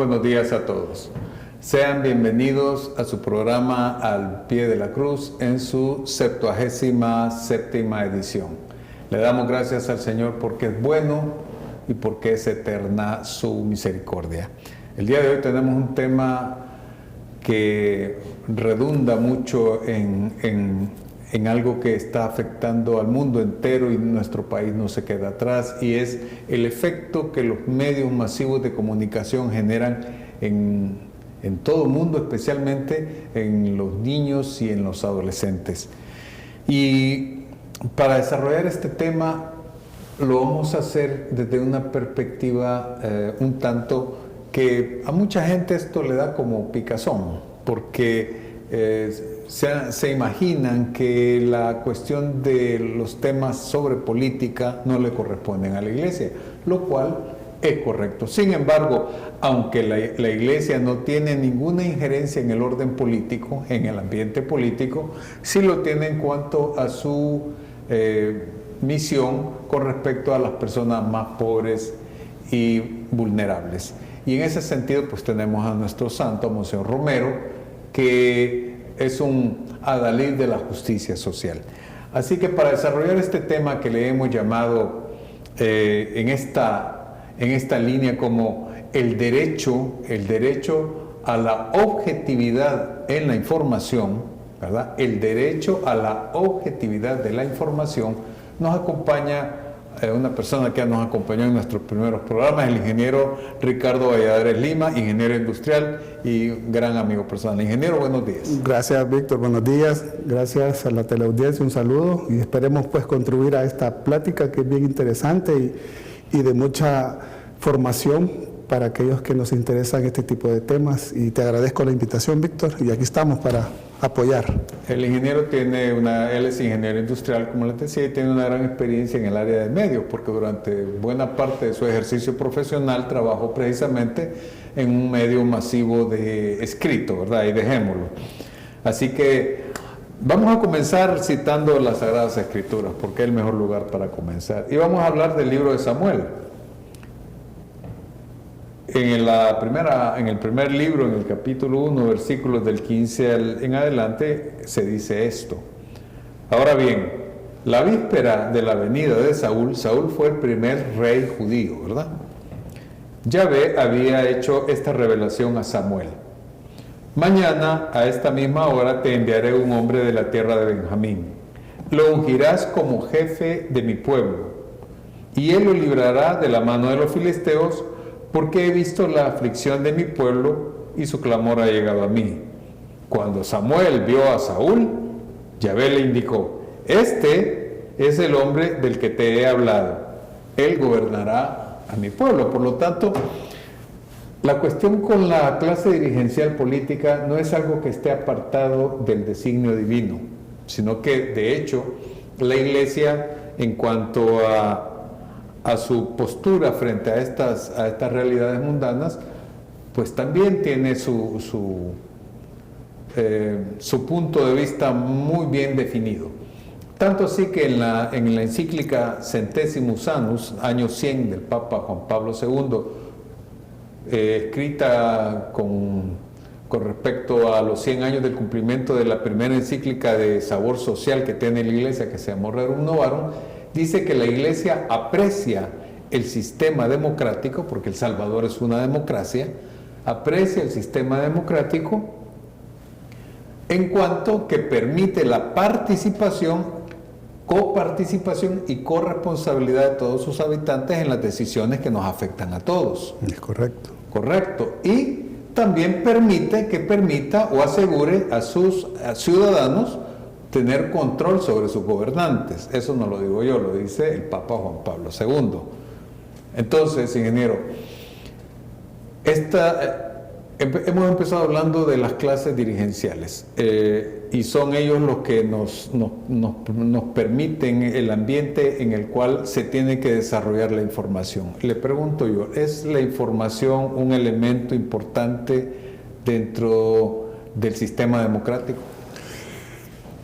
buenos días a todos. Sean bienvenidos a su programa Al Pie de la Cruz en su 77ª edición. Le damos gracias al Señor porque es bueno y porque es eterna su misericordia. El día de hoy tenemos un tema que redunda mucho en algo que está afectando al mundo entero y nuestro país no se queda atrás, y es el efecto que los medios masivos de comunicación generan en todo el mundo, especialmente en los niños y en los adolescentes. Y para desarrollar este tema lo vamos a hacer desde una perspectiva un tanto que a mucha gente esto le da como picazón, porque se imaginan que la cuestión de los temas sobre política no le corresponden a la Iglesia, lo cual es correcto. Sin embargo, aunque la Iglesia no tiene ninguna injerencia en el orden político, en el ambiente político, sí lo tiene en cuanto a su misión con respecto a las personas más pobres y vulnerables. Y en ese sentido, pues tenemos a nuestro santo, a Monseñor Romero, que es un adalid de la justicia social. Así que para desarrollar este tema que le hemos llamado en esta línea como el derecho a la objetividad en la información, ¿verdad? El derecho a la objetividad de la información, nos acompaña una persona que nos acompañó en nuestros primeros programas, el ingeniero Ricardo Valladares Lima, ingeniero industrial y gran amigo personal. Ingeniero, buenos días. Gracias, Víctor, buenos días. Gracias a la teleaudiencia, un saludo, y esperemos pues contribuir a esta plática que es bien interesante y de mucha formación para aquellos que nos interesan este tipo de temas. Y te agradezco la invitación, Víctor, y aquí estamos para apoyar. El ingeniero él es ingeniero industrial, como les decía, y tiene una gran experiencia en el área de medios, porque durante buena parte de su ejercicio profesional trabajó precisamente en un medio masivo de escrito, ¿verdad? Y dejémoslo. Así que vamos a comenzar citando las Sagradas Escrituras, porque es el mejor lugar para comenzar. Y vamos a hablar del libro de Samuel. En el primer libro, en el capítulo 1, versículos del 15 en adelante, se dice esto. Ahora bien, la víspera de la venida de Saúl fue el primer rey judío, ¿verdad? Yahvé había hecho esta revelación a Samuel. Mañana, a esta misma hora, te enviaré un hombre de la tierra de Benjamín. Lo ungirás como jefe de mi pueblo, y él lo librará de la mano de los filisteos, porque he visto la aflicción de mi pueblo y su clamor ha llegado a mí. Cuando Samuel vio a Saúl, Yahvé le indicó: este es el hombre del que te he hablado. Él gobernará a mi pueblo. Por lo tanto, la cuestión con la clase dirigencial política no es algo que esté apartado del designio divino, sino que, de hecho, la Iglesia, en cuanto a su postura frente a estas realidades mundanas, pues también tiene su punto de vista muy bien definido. Tanto así que en la encíclica Centesimus Annus, año 100 del Papa Juan Pablo II, escrita con respecto a los 100 años del cumplimiento de la primera encíclica de sabor social que tiene la Iglesia, que se llama Rerum Novarum, dice que la Iglesia aprecia el sistema democrático, porque El Salvador es una democracia, aprecia el sistema democrático en cuanto que permite la participación, coparticipación y corresponsabilidad de todos sus habitantes en las decisiones que nos afectan a todos. Es correcto. Correcto. Y también permita o asegure a sus ciudadanos tener control sobre sus gobernantes. Eso no lo digo yo, lo dice el Papa Juan Pablo II. Entonces, ingeniero, hemos empezado hablando de las clases dirigenciales y son ellos los que nos permiten el ambiente en el cual se tiene que desarrollar la información. Le pregunto yo, ¿es la información un elemento importante dentro del sistema democrático?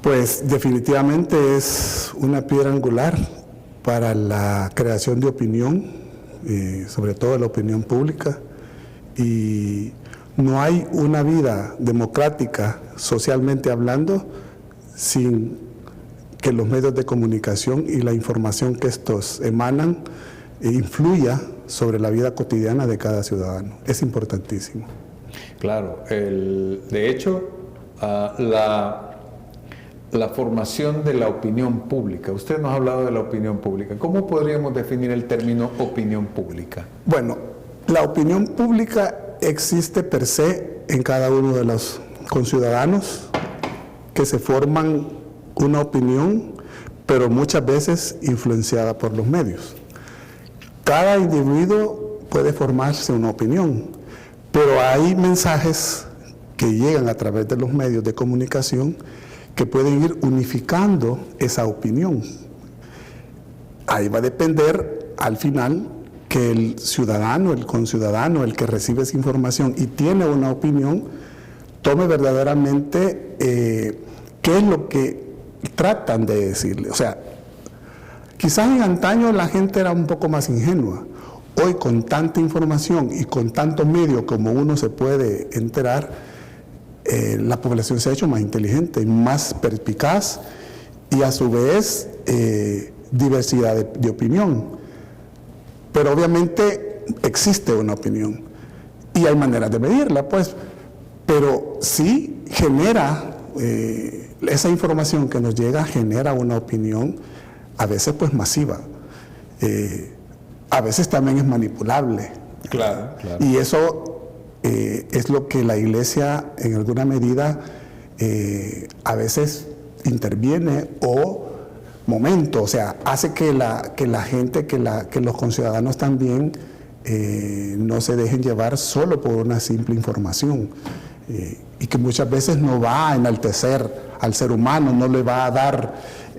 Pues definitivamente es una piedra angular para la creación de opinión, sobre todo la opinión pública, Y no hay una vida democrática, socialmente hablando, sin que los medios de comunicación y la información que estos emanan influya sobre la vida cotidiana de cada ciudadano. Es importantísimo. Claro, de hecho, la formación de la opinión pública. Usted nos ha hablado de la opinión pública. ¿Cómo podríamos definir el término opinión pública? Bueno, la opinión pública existe per se en cada uno de los conciudadanos que se forman una opinión, pero muchas veces influenciada por los medios. Cada individuo puede formarse una opinión, pero hay mensajes que llegan a través de los medios de comunicación que pueden ir unificando esa opinión. Ahí va a depender al final que el ciudadano, el conciudadano, el que recibe esa información y tiene una opinión, tome verdaderamente qué es lo que tratan de decirle. O sea, quizás en antaño la gente era un poco más ingenua. Hoy, con tanta información y con tantos medios como uno se puede enterar, la población se ha hecho más inteligente, más perspicaz y a su vez diversidad de opinión. Pero obviamente existe una opinión y hay maneras de medirla, pues, pero sí genera, esa información que nos llega genera una opinión a veces pues masiva, a veces también es manipulable. Claro, claro. Y eso es lo que la Iglesia en alguna medida a veces interviene o o sea, hace que la gente, que los conciudadanos también no se dejen llevar solo por una simple información y que muchas veces no va a enaltecer al ser humano, no le va a dar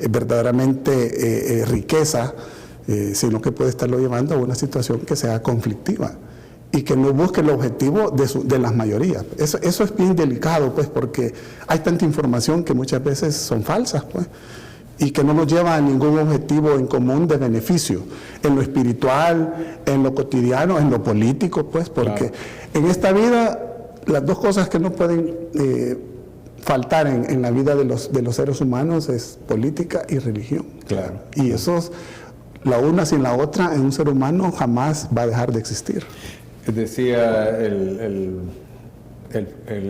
verdaderamente riqueza, sino que puede estarlo llevando a una situación que sea conflictiva y que no busque el objetivo de las mayorías. Eso es bien delicado, pues, porque hay tanta información que muchas veces son falsas, pues, y que no nos lleva a ningún objetivo en común de beneficio, en lo espiritual, en lo cotidiano, en lo político, pues, porque en esta vida las dos cosas que no pueden faltar en la vida de los seres humanos es política y religión. Claro. Y eso, la una sin la otra, en un ser humano jamás va a dejar de existir. Decía el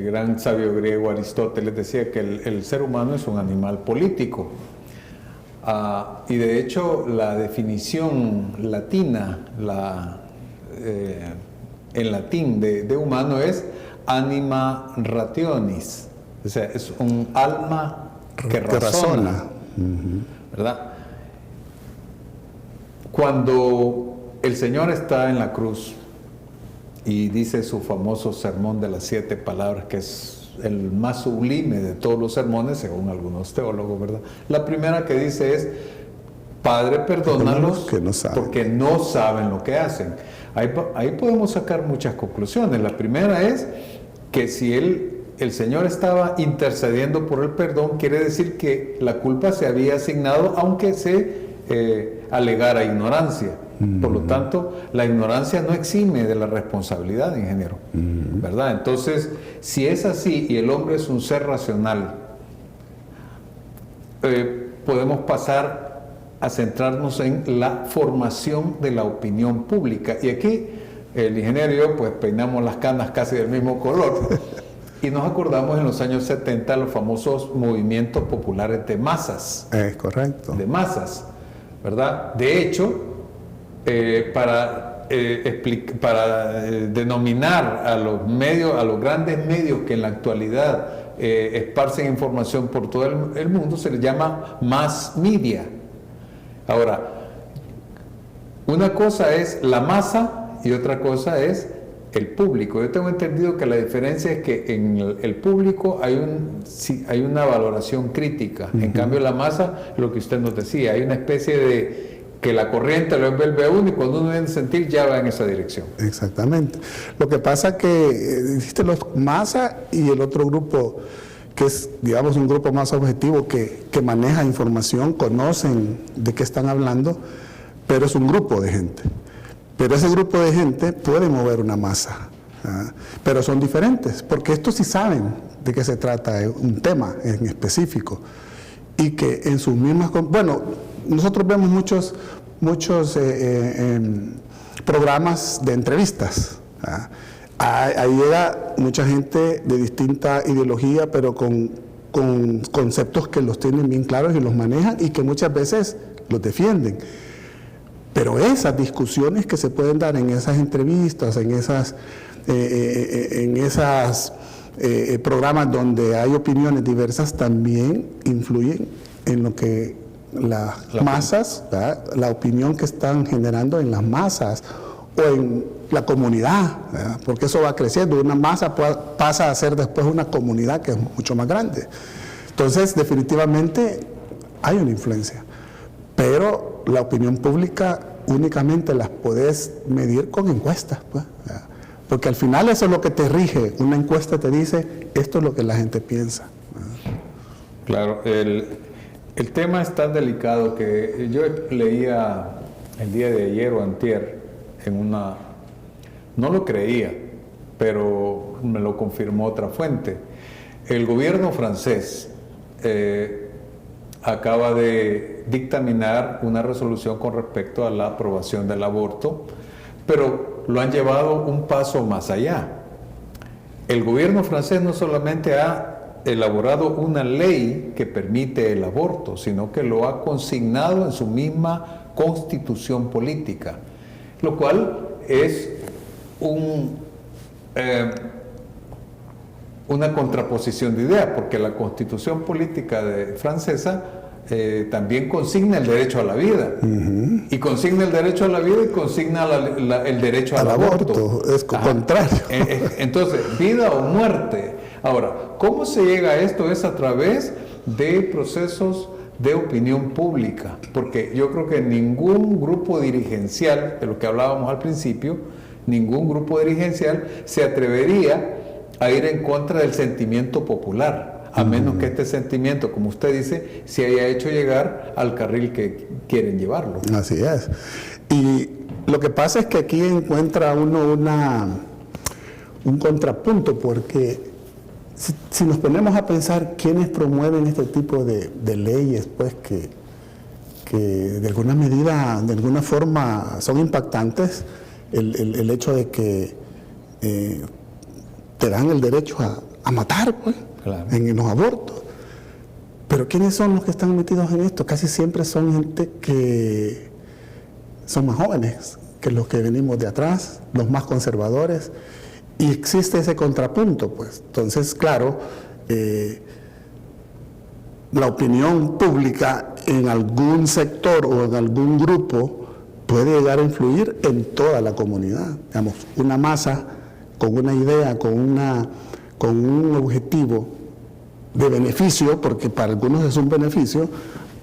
gran sabio griego Aristóteles, decía que el ser humano es un animal político. Y de hecho la definición latina, en latín de humano es anima rationis, o sea, es un alma que razona. ¿Verdad? Cuando el Señor está en la cruz y dice su famoso sermón de las 7 palabras, que es el más sublime de todos los sermones, según algunos teólogos, ¿verdad? La primera que dice es: Padre, perdónalos porque no saben lo que hacen. Ahí podemos sacar muchas conclusiones. La primera es que si el Señor estaba intercediendo por el perdón, quiere decir que la culpa se había asignado, aunque se alegara ignorancia. Por lo tanto, la ignorancia no exime de la responsabilidad, ingeniero, ¿verdad? Entonces, si es así y el hombre es un ser racional, podemos pasar a centrarnos en la formación de la opinión pública. Y aquí el ingeniero y yo pues peinamos las canas casi del mismo color y nos acordamos en los años 70 los famosos movimientos populares de masas. Es correcto. De masas, ¿verdad? De hecho, para denominar a los medios, a los grandes medios que en la actualidad esparcen información por todo el mundo, se les llama mass media. Ahora, una cosa es la masa y otra cosa es el público. Yo tengo entendido que la diferencia es que en el público hay una valoración crítica. En cambio, la masa, lo que usted nos decía, hay una especie de que la corriente lo envuelve a uno y cuando uno viene a sentir ya va en esa dirección. Exactamente. Lo que pasa es que existe los masa y el otro grupo que es, digamos, un grupo más objetivo que maneja información, conocen de qué están hablando, pero es un grupo de gente. Pero ese grupo de gente puede mover una masa. pero son diferentes, porque estos sí saben de qué se trata un tema en específico, y que en sus mismas... Bueno, nosotros vemos muchos programas de entrevistas. Ahí llega mucha gente de distinta ideología, pero con conceptos que los tienen bien claros y los manejan y que muchas veces los defienden. Pero esas discusiones que se pueden dar en esas entrevistas, en esas programas donde hay opiniones diversas, también influyen en lo que las masas, ¿verdad?, la opinión que están generando en las masas o en la comunidad, ¿verdad?, porque eso va creciendo. Una masa pasa a ser después una comunidad que es mucho más grande. Entonces, definitivamente hay una influencia, pero la opinión pública únicamente las podés medir con encuestas, pues, ¿verdad?, porque al final eso es lo que te rige. Una encuesta te dice, esto es lo que la gente piensa, ¿verdad? Claro, el tema es tan delicado que yo leía el día de ayer o antier no lo creía, pero me lo confirmó otra fuente. El gobierno francés acaba de dictaminar una resolución con respecto a la aprobación del aborto, pero lo han llevado un paso más allá. El gobierno francés no solamente ha elaborado una ley que permite el aborto, sino que lo ha consignado en su misma constitución política, lo cual es una contraposición de ideas, porque la constitución política francesa también consigna el derecho a la vida, y consigna el derecho a la vida y consigna el derecho al aborto. Es contrario. Entonces, vida o muerte. Ahora, ¿cómo se llega a esto? Es a través de procesos de opinión pública, porque yo creo que ningún grupo dirigencial, de lo que hablábamos al principio, ningún grupo dirigencial se atrevería a ir en contra del sentimiento popular, a menos que este sentimiento, como usted dice, se haya hecho llegar al carril que quieren llevarlo. Así es. Y lo que pasa es que aquí encuentra uno un contrapunto, porque si nos ponemos a pensar quiénes promueven este tipo de leyes, pues que de alguna medida, de alguna forma son impactantes, el hecho de que te dan el derecho a matar, pues, claro, en los abortos. Pero ¿quiénes son los que están metidos en esto? Casi siempre son gente que son más jóvenes que los que venimos de atrás, los más conservadores. Y existe ese contrapunto, pues. Entonces, claro, la opinión pública en algún sector o en algún grupo puede llegar a influir en toda la comunidad. Digamos, una masa con una idea, con un objetivo de beneficio, porque para algunos es un beneficio,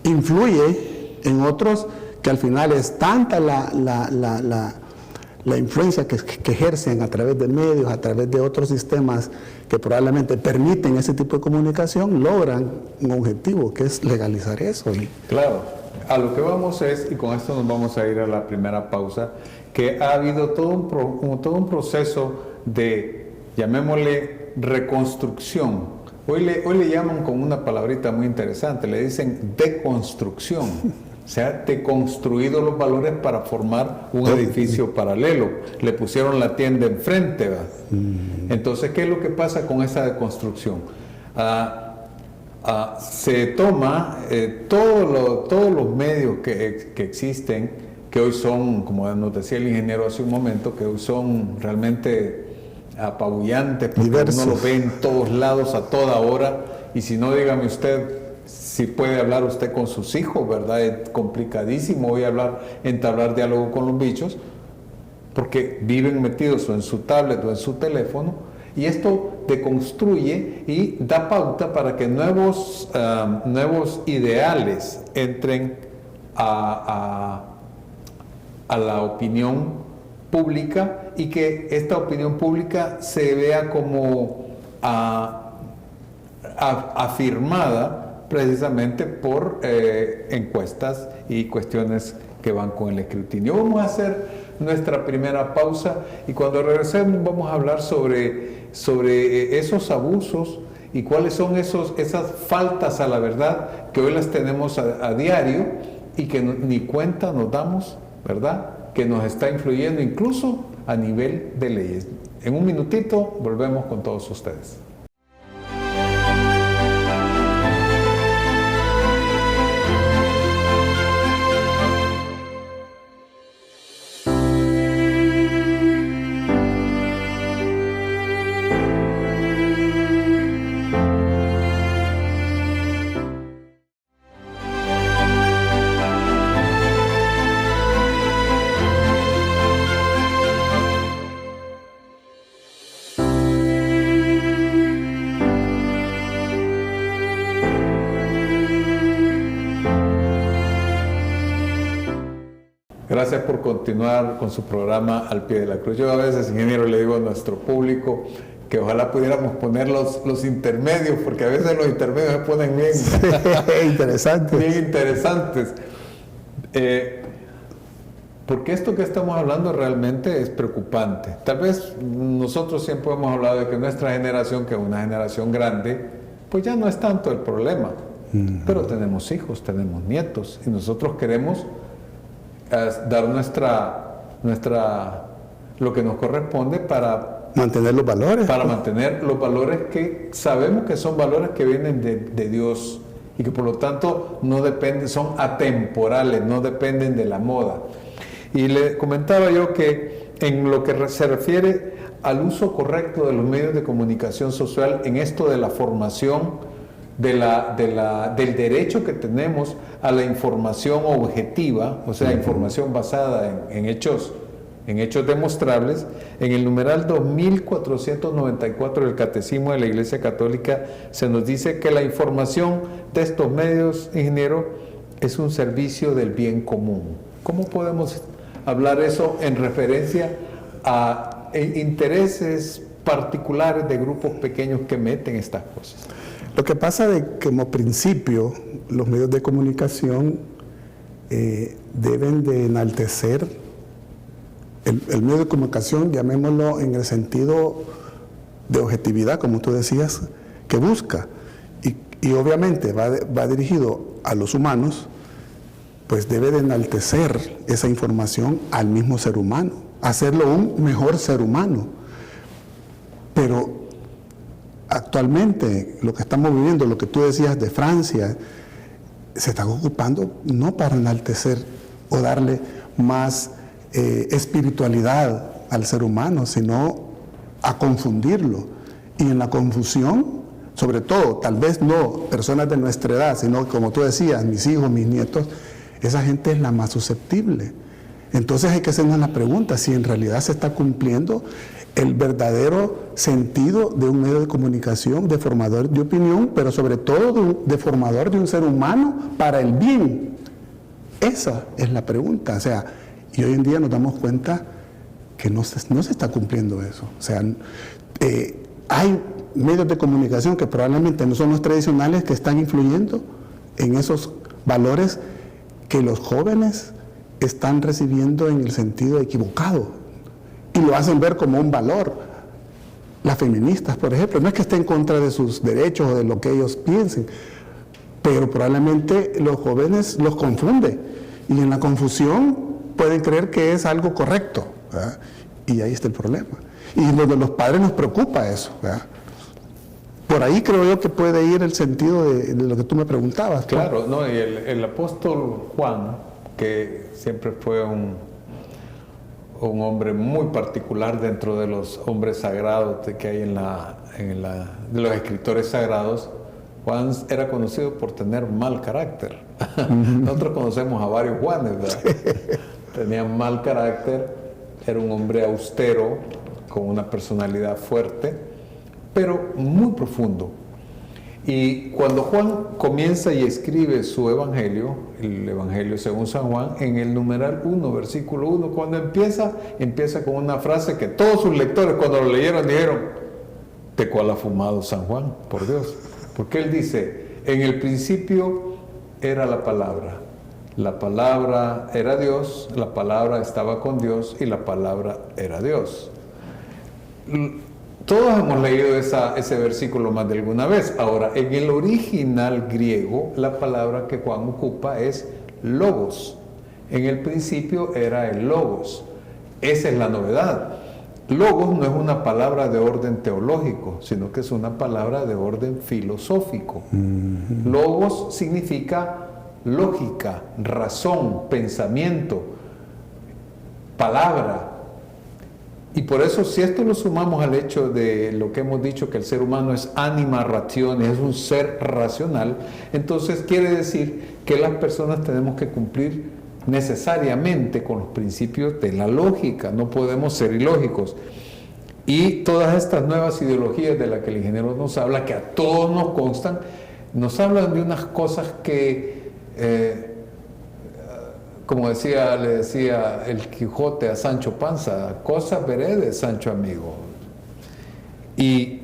influye en otros, que al final es tanta la influencia que ejercen a través de medios, a través de otros sistemas que probablemente permiten ese tipo de comunicación, logran un objetivo, que es legalizar eso. Claro, a lo que vamos es, y con esto nos vamos a ir a la primera pausa, que ha habido todo un proceso de, llamémosle, reconstrucción. Hoy le llaman con una palabrita muy interesante, le dicen deconstrucción. Se han deconstruido los valores para formar un edificio paralelo. Le pusieron la tienda enfrente, ¿verdad? Entonces, ¿qué es lo que pasa con esa deconstrucción? Se toma todos los medios que existen, que hoy son, como nos decía el ingeniero hace un momento, que hoy son realmente apabullantes, porque diversos. uno los ve en todos lados, a toda hora, y si no, dígame usted, si puede hablar usted con sus hijos, ¿verdad? Es complicadísimo hoy entablar diálogo con los bichos, porque viven metidos o en su tablet o en su teléfono, y esto deconstruye y da pauta para que nuevos ideales entren a la opinión pública, y que esta opinión pública se vea como afirmada precisamente por encuestas y cuestiones que van con el escrutinio. Vamos a hacer nuestra primera pausa y cuando regresemos vamos a hablar sobre esos abusos y cuáles son esas faltas a la verdad que hoy las tenemos a diario y que ni cuenta nos damos, ¿verdad? Que nos está influyendo incluso a nivel de leyes. En un minutito volvemos con todos ustedes. Gracias por continuar con su programa Al Pie de la Cruz. Yo a veces, ingeniero, le digo a nuestro público que ojalá pudiéramos poner los intermedios, porque a veces los intermedios se ponen bien, sí, interesantes. Bien interesantes. Porque esto que estamos hablando realmente es preocupante. Tal vez nosotros siempre hemos hablado de que nuestra generación, que es una generación grande, pues ya no es tanto el problema. Pero tenemos hijos, tenemos nietos, y nosotros queremos dar lo que nos corresponde para mantener los valores. Para mantener los valores que sabemos que son valores que vienen de Dios y que por lo tanto no dependen, son atemporales, no dependen de la moda. Y le comentaba yo que en lo que se refiere al uso correcto de los medios de comunicación social, en esto de la formación, del derecho que tenemos a la información objetiva, o sea, información basada en hechos demostrables, en el numeral 2494 del Catecismo de la Iglesia Católica se nos dice que la información de estos medios, ingeniero, es un servicio del bien común. ¿Cómo podemos hablar eso en referencia a intereses particulares de grupos pequeños que meten estas cosas? Lo que pasa es que como principio los medios de comunicación deben de enaltecer el medio de comunicación, llamémoslo en el sentido de objetividad, como tú decías, que busca. Y obviamente va dirigido a los humanos, pues debe de enaltecer esa información al mismo ser humano, hacerlo un mejor ser humano. Pero actualmente lo que estamos viviendo, lo que tú decías de Francia, se están ocupando no para enaltecer o darle más espiritualidad al ser humano, sino a confundirlo. Y en la confusión, sobre todo, tal vez no personas de nuestra edad, sino como tú decías, mis hijos, mis nietos, esa gente es la más susceptible. Entonces hay que hacernos la pregunta si en realidad se está cumpliendo el verdadero sentido de un medio de comunicación, de formador de opinión, pero sobre todo de formador de un ser humano para el bien. Esa es la pregunta. O sea, y hoy en día nos damos cuenta que no se está cumpliendo eso. O sea, hay medios de comunicación que probablemente no son los tradicionales que están influyendo en esos valores que los jóvenes están recibiendo en el sentido equivocado y lo hacen ver como un valor. Las feministas, por ejemplo, no es que estén en contra de sus derechos o de lo que ellos piensen, pero probablemente los jóvenes los confunde y en la confusión pueden creer que es algo correcto, ¿verdad? Y ahí está el problema. Y lo de los padres nos preocupa eso, ¿verdad? Por ahí creo yo que puede ir el sentido de lo que tú me preguntabas. Claro, ¿no? Y el apóstol Juan, que siempre fue un hombre muy particular dentro de los hombres sagrados que hay de los escritores sagrados, Juan era conocido por tener mal carácter. Nosotros conocemos a varios Juanes, ¿verdad? Tenía mal carácter, era un hombre austero, con una personalidad fuerte, pero muy profundo. Y cuando Juan comienza y escribe su evangelio, el evangelio según San Juan, en el numeral 1, versículo 1, cuando empieza con una frase que todos sus lectores cuando lo leyeron dijeron: ¿de cuál ha fumado San Juan? Por Dios. Porque él dice: en el principio era la palabra La palabra era Dios, la palabra estaba con Dios y la palabra era Dios. Todos hemos leído ese versículo más de alguna vez. Ahora, en el original griego, la palabra que Juan ocupa es logos. En el principio era el logos. Esa es la novedad. Logos no es una palabra de orden teológico, sino que es una palabra de orden filosófico. Logos significa lógica, razón, pensamiento, palabra. Y por eso, si esto lo sumamos al hecho de lo que hemos dicho, que el ser humano es anima rationis, es un ser racional, entonces quiere decir que las personas tenemos que cumplir necesariamente con los principios de la lógica, no podemos ser ilógicos. Y todas estas nuevas ideologías de las que el ingeniero nos habla, que a todos nos constan, nos hablan de unas cosas que, como le decía el Quijote a Sancho Panza, cosas veredes, Sancho amigo. Y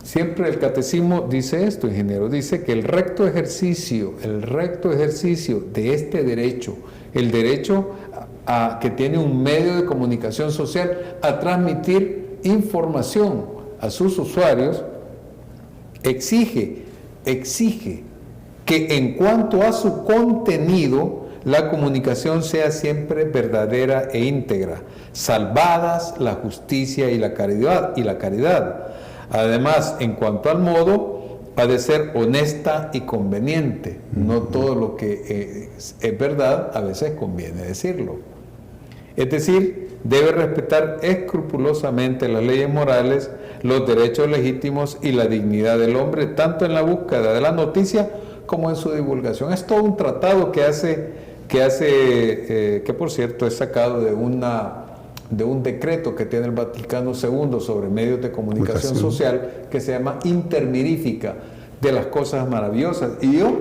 siempre el catecismo dice esto, ingeniero, dice que el recto ejercicio de este derecho, el derecho que tiene un medio de comunicación social a transmitir información a sus usuarios, exige que en cuanto a su contenido, la comunicación sea siempre verdadera e íntegra, salvadas la justicia y la caridad. Además, en cuanto al modo, ha de ser honesta y conveniente. No todo lo que es verdad, a veces conviene decirlo. Es decir, debe respetar escrupulosamente las leyes morales, los derechos legítimos y la dignidad del hombre, tanto en la búsqueda de la noticia como en su divulgación. Es todo un tratado que por cierto es sacado de un decreto que tiene el Vaticano II sobre medios de comunicación social, que se llama Intermirífica, de las cosas maravillosas. Y yo,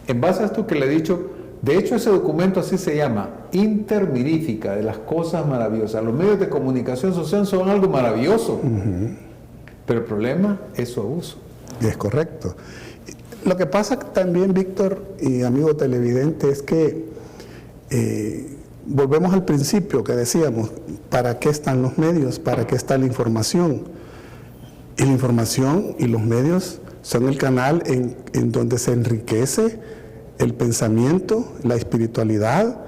en base a esto que le he dicho, de hecho ese documento así se llama, Intermirífica, de las cosas maravillosas. Los medios de comunicación social son algo maravilloso, pero el problema es su abuso. Es correcto. Lo que pasa también, Víctor y amigo televidente, es que volvemos al principio que decíamos, ¿para qué están los medios? ¿Para qué está la información? Y la información y los medios son el canal en donde se enriquece el pensamiento, la espiritualidad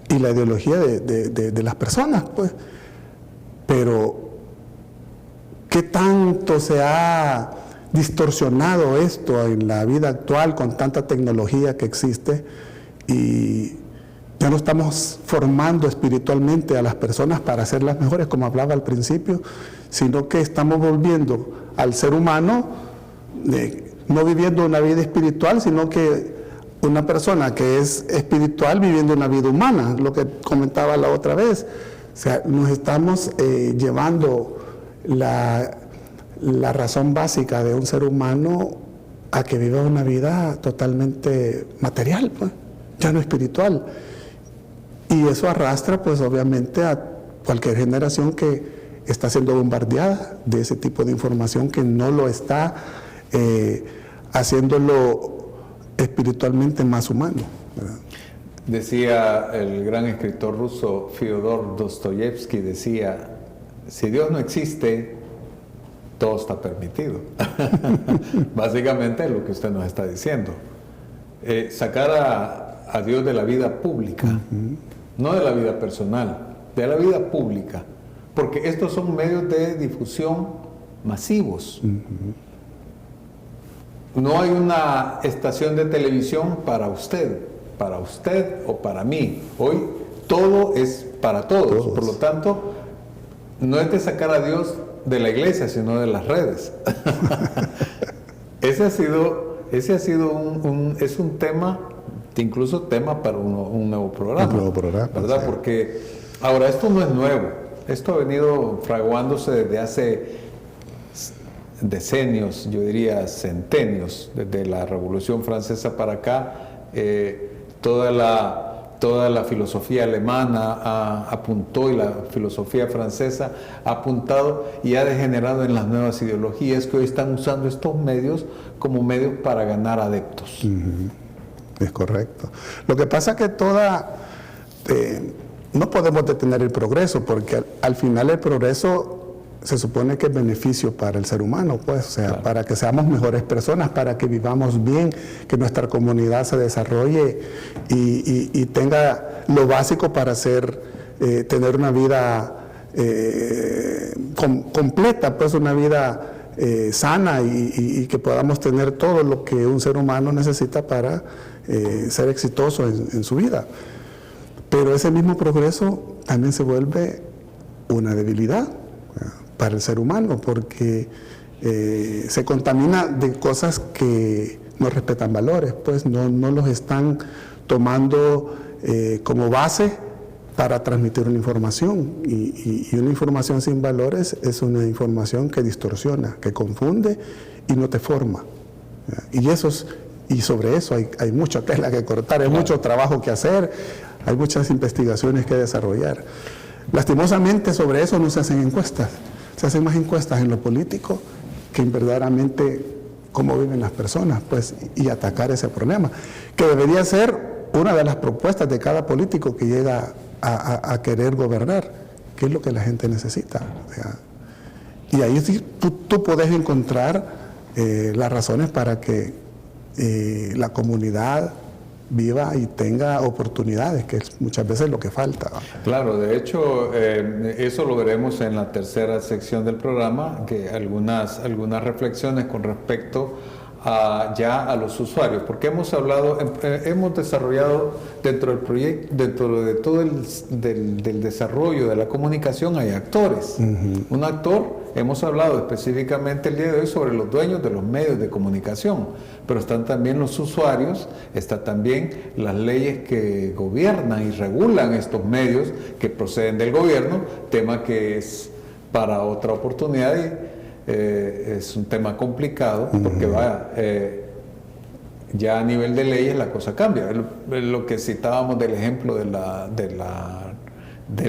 y la ideología de las personas, pues. Pero, ¿qué tanto se ha distorsionado esto en la vida actual con tanta tecnología que existe? Y ya no estamos formando espiritualmente a las personas para hacerlas mejores, como hablaba al principio, sino que estamos volviendo al ser humano, no viviendo una vida espiritual, sino que una persona que es espiritual viviendo una vida humana, lo que comentaba la otra vez. O sea, nos estamos llevando la razón básica de un ser humano a que viva una vida totalmente material, pues, ya no espiritual. Y eso arrastra, pues, obviamente a cualquier generación que está siendo bombardeada de ese tipo de información que no lo está haciéndolo espiritualmente más humano, ¿verdad? Decía el gran escritor ruso Fyodor Dostoyevsky, decía, si Dios no existe, todo está permitido. Básicamente es lo que usted nos está diciendo. Sacar a Dios de la vida pública, no de la vida personal, de la vida pública, porque estos son medios de difusión masivos. No hay una estación de televisión para usted o para mí. Hoy todo es para todos. Por lo tanto, no es de sacar a Dios de la iglesia, sino de las redes. Ese ha sido es un tema, incluso tema para un nuevo programa. Un nuevo programa, ¿verdad? Sí. Porque ahora esto no es nuevo. Esto ha venido fraguándose desde hace decenios, yo diría centenios, desde la Revolución Francesa para acá. Toda la filosofía alemana apuntó, y la filosofía francesa ha apuntado y ha degenerado en las nuevas ideologías que hoy están usando estos medios como medios para ganar adeptos. Es correcto. Lo que pasa es que no podemos detener el progreso, porque al final el progreso se supone que es beneficio para el ser humano, pues, o sea, claro, para que seamos mejores personas, para que vivamos bien, que nuestra comunidad se desarrolle y tenga lo básico para tener una vida completa, pues una vida sana y que podamos tener todo lo que un ser humano necesita para ser exitoso en su vida. Pero ese mismo progreso también se vuelve una debilidad para el ser humano, porque se contamina de cosas que no respetan valores, pues no los están tomando como base para transmitir una información, y una información sin valores es una información que distorsiona, que confunde y no te forma. Y sobre eso hay mucha tela que cortar, hay mucho trabajo que hacer, hay muchas investigaciones que desarrollar. Lastimosamente sobre eso no se hacen encuestas, se hacen más encuestas en lo político que en verdaderamente cómo viven las personas, pues, y atacar ese problema, que debería ser una de las propuestas de cada político que llega a querer gobernar, qué es lo que la gente necesita. O sea, y ahí sí tú puedes encontrar las razones para que la comunidad viva y tenga oportunidades, que es muchas veces lo que falta. Claro, de hecho, eso lo veremos en la tercera sección del programa, que algunas reflexiones con respecto ya a los usuarios, porque hemos desarrollado dentro del proyecto, dentro de todo del desarrollo de la comunicación hay actores. Un actor, hemos hablado específicamente el día de hoy sobre los dueños de los medios de comunicación, pero están también los usuarios, están también las leyes que gobiernan y regulan estos medios que proceden del gobierno, tema que es para otra oportunidad y es un tema complicado porque ya a nivel de leyes la cosa cambia. Lo que citábamos del ejemplo de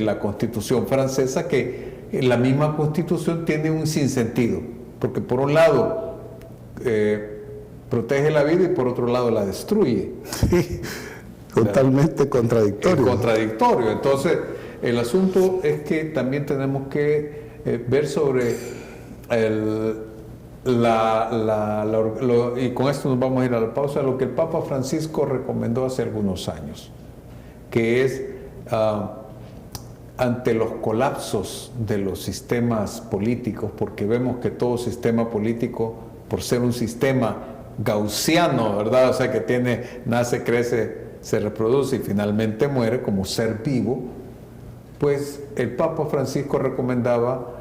la Constitución francesa, que la misma Constitución tiene un sinsentido, porque por un lado protege la vida y por otro lado la destruye. Sí, totalmente contradictorio. Contradictorio. Entonces, el asunto es que también tenemos que ver sobre y con esto nos vamos a ir a la pausa, lo que el Papa Francisco recomendó hace algunos años, que es ante los colapsos de los sistemas políticos, porque vemos que todo sistema político, por ser un sistema gaussiano, ¿verdad? O sea, que nace, crece, se reproduce y finalmente muere como ser vivo, pues el Papa Francisco recomendaba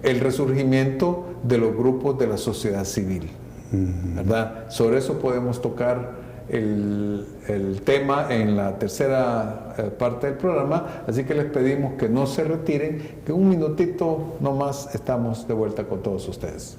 el resurgimiento de los grupos de la sociedad civil, ¿verdad? Sobre eso podemos tocar el tema en la tercera parte del programa, así que les pedimos que no se retiren, que un minutito nomás estamos de vuelta con todos ustedes.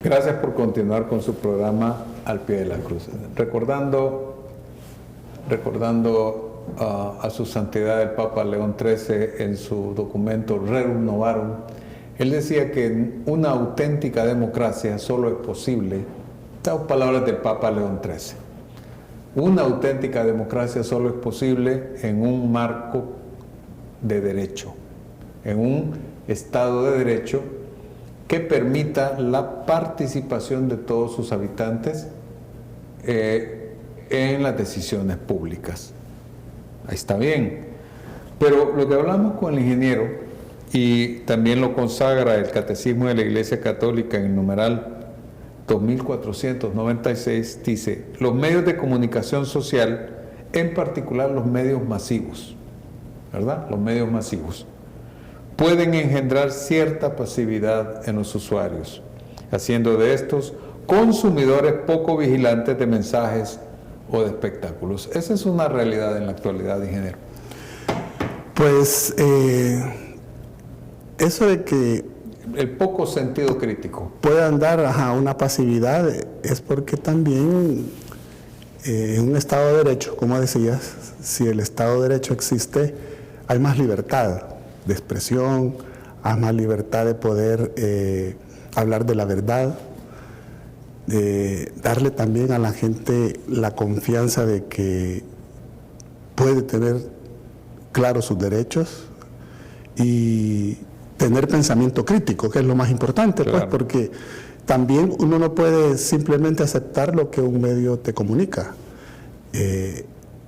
Gracias por continuar con su programa Al Pie de la Cruz. Recordando a su santidad el Papa León XIII en su documento Rerum Novarum, él decía que una auténtica democracia solo es posible, estas palabras del Papa León XIII, una auténtica democracia solo es posible en un marco de derecho, en un Estado de Derecho que permita la participación de todos sus habitantes en las decisiones públicas. Ahí está bien. Pero lo que hablamos con el ingeniero, y también lo consagra el Catecismo de la Iglesia Católica en el numeral 2496, dice: los medios de comunicación social, en particular los medios masivos, ¿verdad? Los medios masivos, pueden engendrar cierta pasividad en los usuarios, haciendo de estos consumidores poco vigilantes de mensajes o de espectáculos. Esa es una realidad en la actualidad, ingeniero. Pues eso de que el poco sentido crítico puedan dar una pasividad es porque también en un Estado de Derecho, como decías, si el Estado de Derecho existe, hay más libertad de expresión, hay más libertad de poder hablar de la verdad, de darle también a la gente la confianza de que puede tener claros sus derechos y tener pensamiento crítico, que es lo más importante, claro. Pues porque también uno no puede simplemente aceptar lo que un medio te comunica.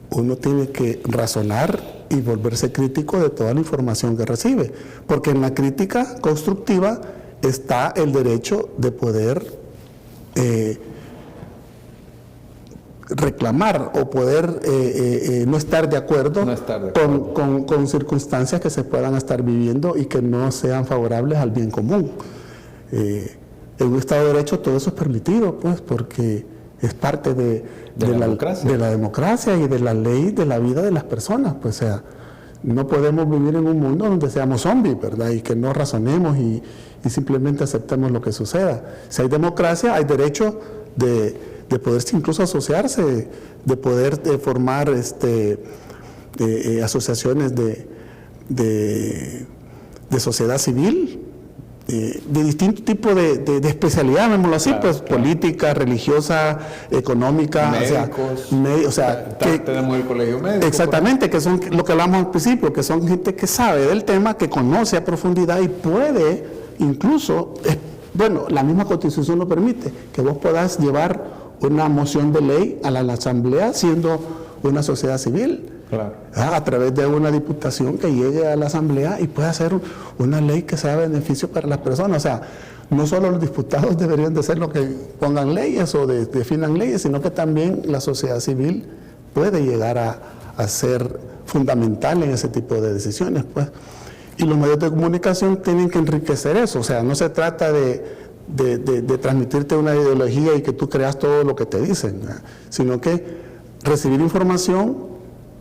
Uno tiene que razonar y volverse crítico de toda la información que recibe, porque en la crítica constructiva está el derecho de poder reclamar o poder no estar de acuerdo, con circunstancias que se puedan estar viviendo y que no sean favorables al bien común. En un Estado de Derecho todo eso es permitido, pues, porque es parte de la democracia y de la ley de la vida de las personas. Pues, o sea, no podemos vivir en un mundo donde seamos zombies, ¿verdad? Y que no razonemos y simplemente aceptemos lo que suceda. Si hay democracia, hay derecho de poderse incluso asociarse, de poder formar asociaciones de sociedad civil, de distinto tipo de especialidad, llamémoslo así, claro, pues claro. Política, religiosa, económica, médicos, tenemos el colegio médico. Exactamente, que son lo que hablamos al principio, que son gente que sabe del tema, que conoce a profundidad y puede incluso, bueno, la misma Constitución lo permite, que vos podás llevar una moción de ley a la asamblea siendo una sociedad civil. Claro. A través de una diputación que llegue a la asamblea y pueda hacer una ley que sea beneficio para las personas. O sea, no solo los diputados deberían de ser los que pongan leyes o definan leyes, sino que también la sociedad civil puede llegar a ser fundamental en ese tipo de decisiones, pues. Y los medios de comunicación tienen que enriquecer eso. O sea, no se trata de transmitirte una ideología y que tú creas todo lo que te dicen, ¿verdad? Sino que recibir información,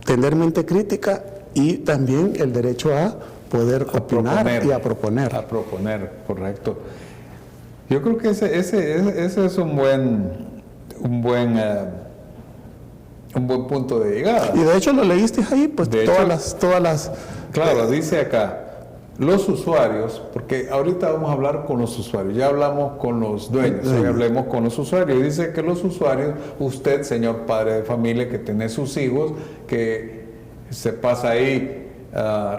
tener mente crítica y también el derecho a poder opinar y a proponer. A proponer, correcto. Yo creo que ese es un buen punto de llegada. Y de hecho lo leíste ahí, pues todas las... Claro, dice acá, los usuarios, porque ahorita vamos a hablar con los usuarios, ya hablamos con los dueños, hoy hablemos con los usuarios. Dice que los usuarios, usted, señor padre de familia, que tiene sus hijos, que se pasa ahí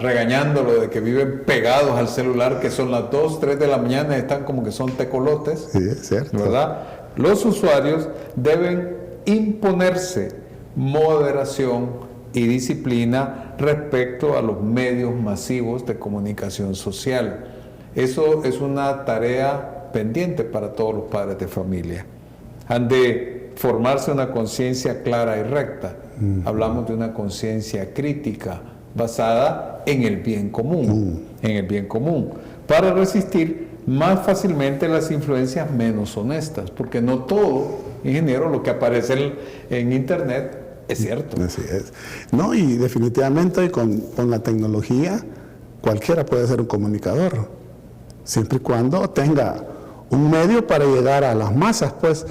regañándolo de que viven pegados al celular, que son las 2, 3 de la mañana y están como que son tecolotes, sí, es cierto, ¿verdad? Los usuarios deben imponerse moderación y disciplina respecto a los medios masivos de comunicación social. Eso es una tarea pendiente para todos los padres de familia. Han de formarse una conciencia clara y recta. Hablamos de una conciencia crítica basada en el bien común, para resistir más fácilmente las influencias menos honestas, porque no todo, ingeniero, lo que aparece en internet es cierto. Así es. No, y definitivamente hoy con la tecnología cualquiera puede ser un comunicador, siempre y cuando tenga un medio para llegar a las masas, pues,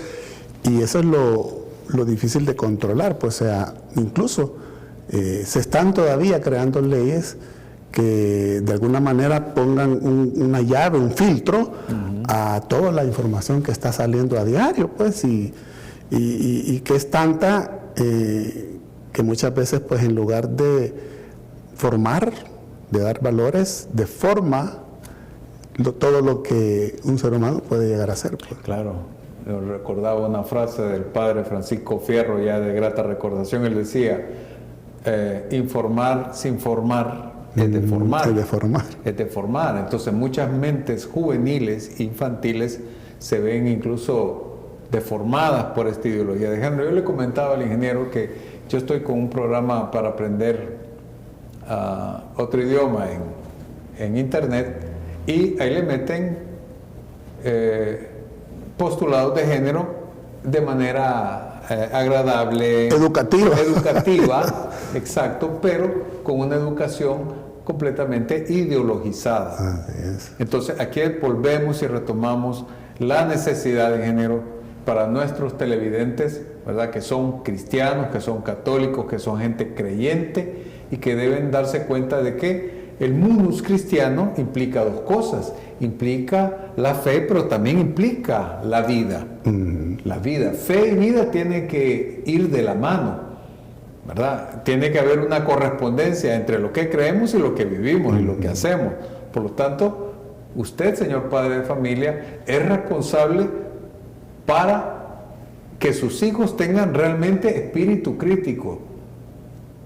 y eso es lo difícil de controlar, pues, o sea, incluso se están todavía creando leyes que de alguna manera pongan una llave, un filtro a toda la información que está saliendo a diario, pues, y que es tanta que muchas veces, pues, en lugar de formar, de dar valores, deforma todo lo que un ser humano puede llegar a ser, pues. Claro, yo recordaba una frase del padre Francisco Fierro, ya de grata recordación. Él decía, informar sin formar es deformar. Es deformar. Entonces muchas mentes juveniles, infantiles, se ven incluso deformadas por esta ideología de género. Yo le comentaba al ingeniero que yo estoy con un programa para aprender otro idioma en internet y ahí le meten postulados de género de manera agradable, educativa, exacto, pero con una educación completamente ideologizada. Entonces aquí volvemos y retomamos la necesidad de género para nuestros televidentes, ¿verdad? Que son cristianos, que son católicos, que son gente creyente y que deben darse cuenta de que el munus cristiano implica dos cosas. Implica la fe, pero también implica la vida. La vida. Fe y vida tienen que ir de la mano, ¿verdad? Tiene que haber una correspondencia entre lo que creemos y lo que vivimos y lo que hacemos. Por lo tanto, usted, señor padre de familia, es responsable para que sus hijos tengan realmente espíritu crítico.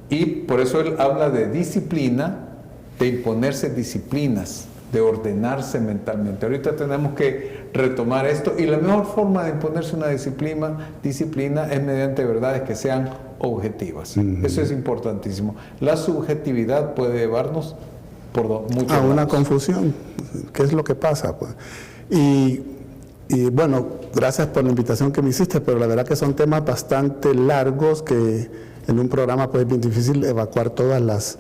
Y por eso él habla de disciplina, de imponerse disciplinas, de ordenarse mentalmente. Ahorita tenemos que retomar esto y la mejor forma de imponerse una disciplina es mediante verdades que sean objetivas. Eso es importantísimo. La subjetividad puede llevarnos por muchos lados. Una confusión. ¿Qué es lo que pasa? Pues? Y bueno, gracias por la invitación que me hiciste, pero la verdad que son temas bastante largos que en un programa pues es bien difícil evacuar todas las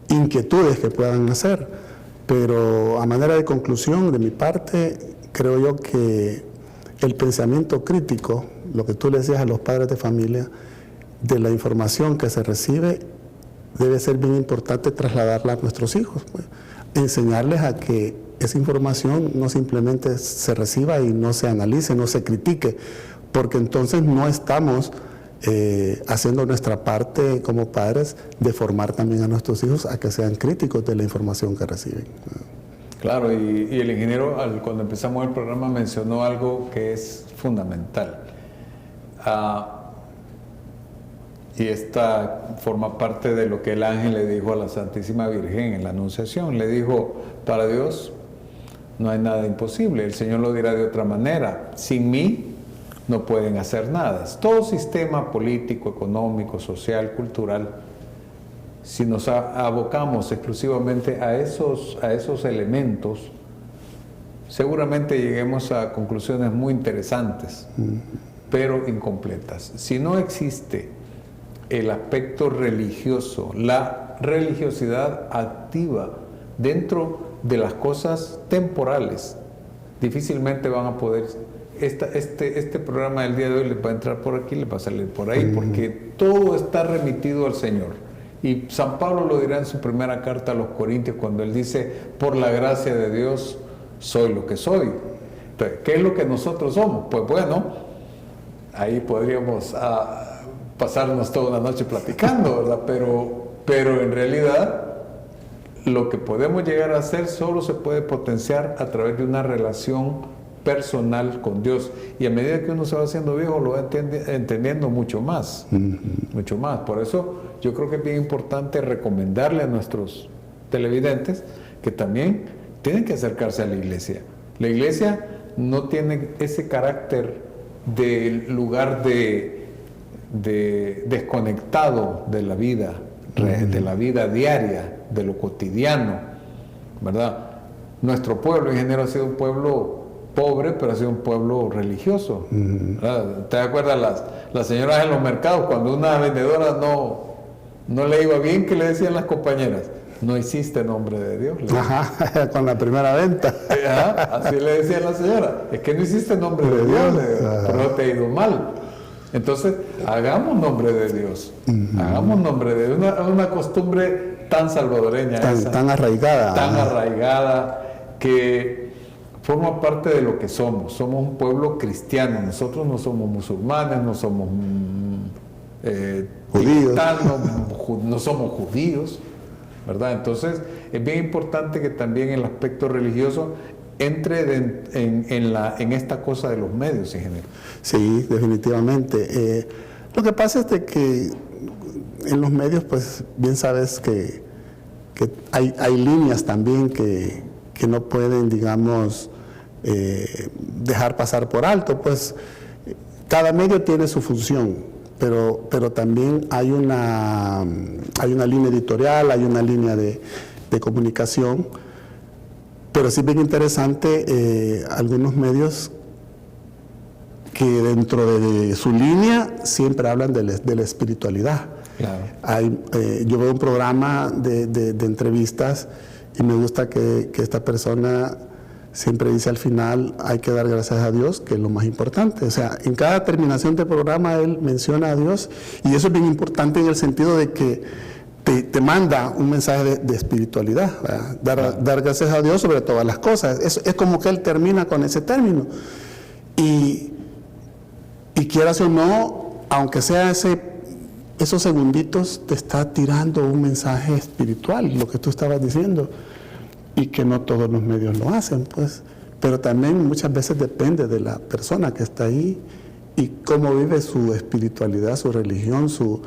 inquietudes que puedan hacer. Pero a manera de conclusión de mi parte, creo yo que el pensamiento crítico, lo que tú le decías a los padres de familia, de la información que se recibe, debe ser bien importante trasladarla a nuestros hijos. Pues. Enseñarles a que esa información no simplemente se reciba y no se analice, no se critique, porque entonces no estamos haciendo nuestra parte como padres de formar también a nuestros hijos a que sean críticos de la información que reciben. Claro, y el ingeniero cuando empezamos el programa mencionó algo que es fundamental. Y esta forma parte de lo que el ángel le dijo a la Santísima Virgen en la Anunciación. Le dijo, para Dios no hay nada imposible, el Señor lo dirá de otra manera, sin mí no pueden hacer nada. Todo sistema político, económico, social, cultural, si nos abocamos exclusivamente a esos elementos, seguramente lleguemos a conclusiones muy interesantes, pero incompletas. Si no existe el aspecto religioso, la religiosidad activa dentro de las cosas temporales, difícilmente van a poder. Este programa del día de hoy les va a entrar por aquí, les va a salir por ahí, porque todo está remitido al Señor. Y San Pablo lo dirá en su primera carta a los Corintios cuando él dice, por la gracia de Dios soy lo que soy. Entonces, ¿qué es lo que nosotros somos? Pues bueno, ahí podríamos pasarnos toda una noche platicando, ¿verdad? Pero en realidad lo que podemos llegar a hacer solo se puede potenciar a través de una relación personal con Dios, y a medida que uno se va haciendo viejo lo va entendiendo mucho más, mucho más. Por eso yo creo que es bien importante recomendarle a nuestros televidentes que también tienen que acercarse a la iglesia. La iglesia no tiene ese carácter de lugar de desconectado de la vida, de la vida diaria, de lo cotidiano, ¿verdad? Nuestro pueblo en general ha sido un pueblo pobre, pero ha sido un pueblo religioso. ¿Te acuerdas las señoras en los mercados cuando una vendedora no le iba bien, que le decían las compañeras? No hiciste nombre de Dios. Ajá, con la primera venta. Ajá, así le decía la señora, es que no hiciste nombre de Dios, pero no te ha ido mal. Entonces, hagamos nombre de Dios, hagamos nombre de Dios, una costumbre tan salvadoreña, tan arraigada. Tan arraigada, que forma parte de lo que somos. Somos un pueblo cristiano. Nosotros no somos musulmanes, no somos judíos, no somos judíos, ¿verdad? Entonces es bien importante que también el aspecto religioso entre en esta cosa de los medios en general. Sí, definitivamente. Lo que pasa es de que en los medios, pues bien sabes que hay líneas también que no pueden, digamos, dejar pasar por alto. Pues cada medio tiene su función pero también hay una línea editorial, hay una línea de comunicación, pero sí bien interesante algunos medios que dentro de su línea siempre hablan de la espiritualidad. Claro. Yo veo un programa de entrevistas y me gusta que esta persona siempre dice al final, hay que dar gracias a Dios, que es lo más importante. O sea, en cada terminación del programa él menciona a Dios, y eso es bien importante en el sentido de que te manda un mensaje de espiritualidad, dar gracias a Dios sobre todas las cosas. Es como que él termina con ese término. Y quieras o no, aunque sea esos segunditos, te está tirando un mensaje espiritual, lo que tú estabas diciendo. Y que no todos los medios lo hacen, pues. Pero también muchas veces depende de la persona que está ahí y cómo vive su espiritualidad, su religión, su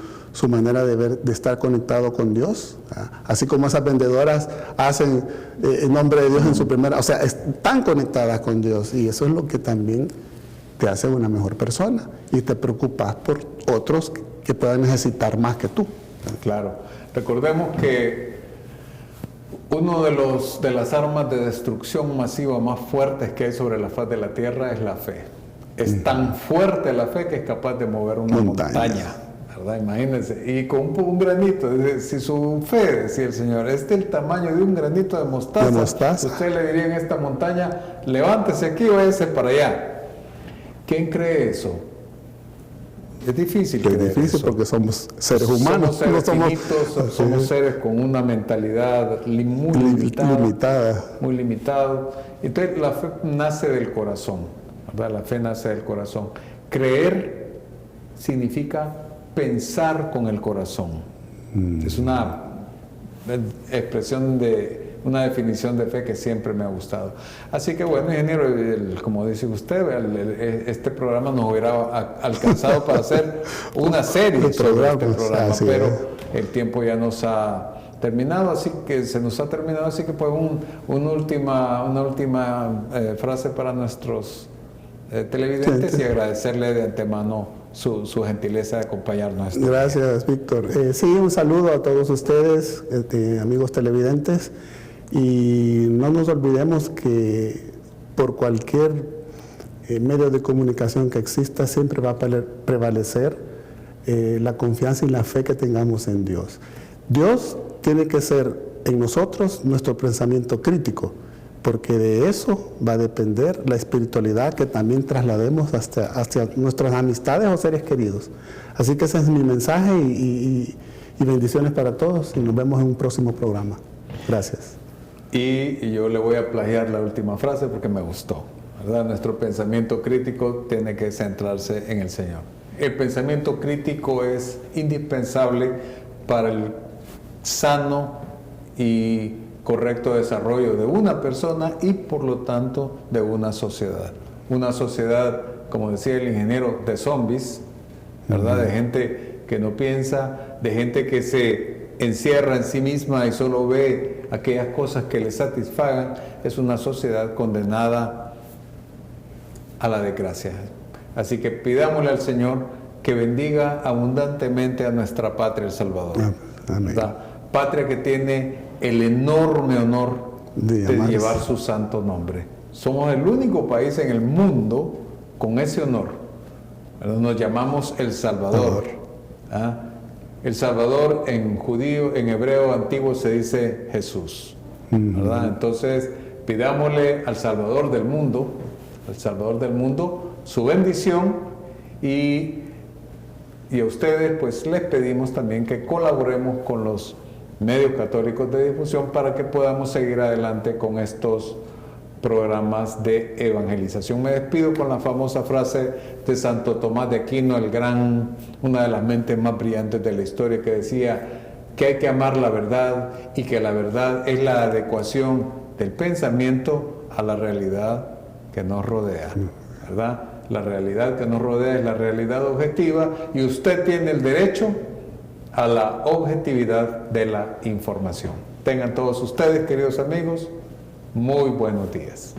manera de estar conectado con Dios. Así como esas vendedoras hacen en nombre de Dios en su primera... O sea, están conectadas con Dios, y eso es lo que también te hace una mejor persona. Y te preocupas por otros que puedan necesitar más que tú. Claro. Recordemos que uno de las armas de destrucción masiva más fuertes que hay sobre la faz de la tierra es la fe. Es tan fuerte la fe que es capaz de mover una montaña, ¿verdad? Imagínense. Y con un granito, si su fe, decía el Señor, es del tamaño de un granito de mostaza, usted le diría en esta montaña, levántese aquí o váyase para allá. ¿Quién cree eso? Es difícil. Es difícil porque somos seres humanos. Somos seres finitos, somos seres con una mentalidad muy limitada. Muy limitada. Entonces la fe nace del corazón, ¿verdad? La fe nace del corazón. Creer significa pensar con el corazón. Es una expresión una definición de fe que siempre me ha gustado. Así que bueno, ingeniero, como dice usted, este programa nos hubiera alcanzado para hacer una serie sobre este programa, pero el tiempo ya nos ha terminado, así que pues una última frase para nuestros televidentes, y agradecerle de antemano su gentileza de acompañarnos. Gracias, Víctor. Sí, un saludo a todos ustedes, amigos televidentes. Y no nos olvidemos que por cualquier medio de comunicación que exista, siempre va a prevalecer la confianza y la fe que tengamos en Dios. Dios tiene que ser en nosotros nuestro pensamiento crítico, porque de eso va a depender la espiritualidad que también traslademos hacia nuestras amistades o seres queridos. Así que ese es mi mensaje y bendiciones para todos, y nos vemos en un próximo programa. Gracias. Y yo le voy a plagiar la última frase porque me gustó, ¿verdad? Nuestro pensamiento crítico tiene que centrarse en el Señor. El pensamiento crítico es indispensable para el sano y correcto desarrollo de una persona y por lo tanto de una sociedad. Una sociedad, como decía el ingeniero, de zombies, ¿verdad? De gente que no piensa, de gente que se encierra en sí misma y solo ve aquellas cosas que le satisfagan. Es una sociedad condenada a la desgracia. Así que pidámosle al Señor que bendiga abundantemente a nuestra patria, El Salvador. Amén. Patria que tiene el enorme honor de llevar su santo nombre. Somos el único país en el mundo con ese honor. Nos llamamos El Salvador. El Salvador en judío, en hebreo antiguo se dice Jesús, ¿verdad? Entonces pidámosle al Salvador del mundo, su bendición, y a ustedes pues les pedimos también que colaboremos con los medios católicos de difusión para que podamos seguir adelante con estos programas de evangelización. Me despido con la famosa frase de Santo Tomás de Aquino, una de las mentes más brillantes de la historia, que decía que hay que amar la verdad y que la verdad es la adecuación del pensamiento a la realidad que nos rodea, ¿verdad? La realidad que nos rodea es la realidad objetiva y usted tiene el derecho a la objetividad de la información. Tengan todos ustedes, queridos amigos, muy buenos días.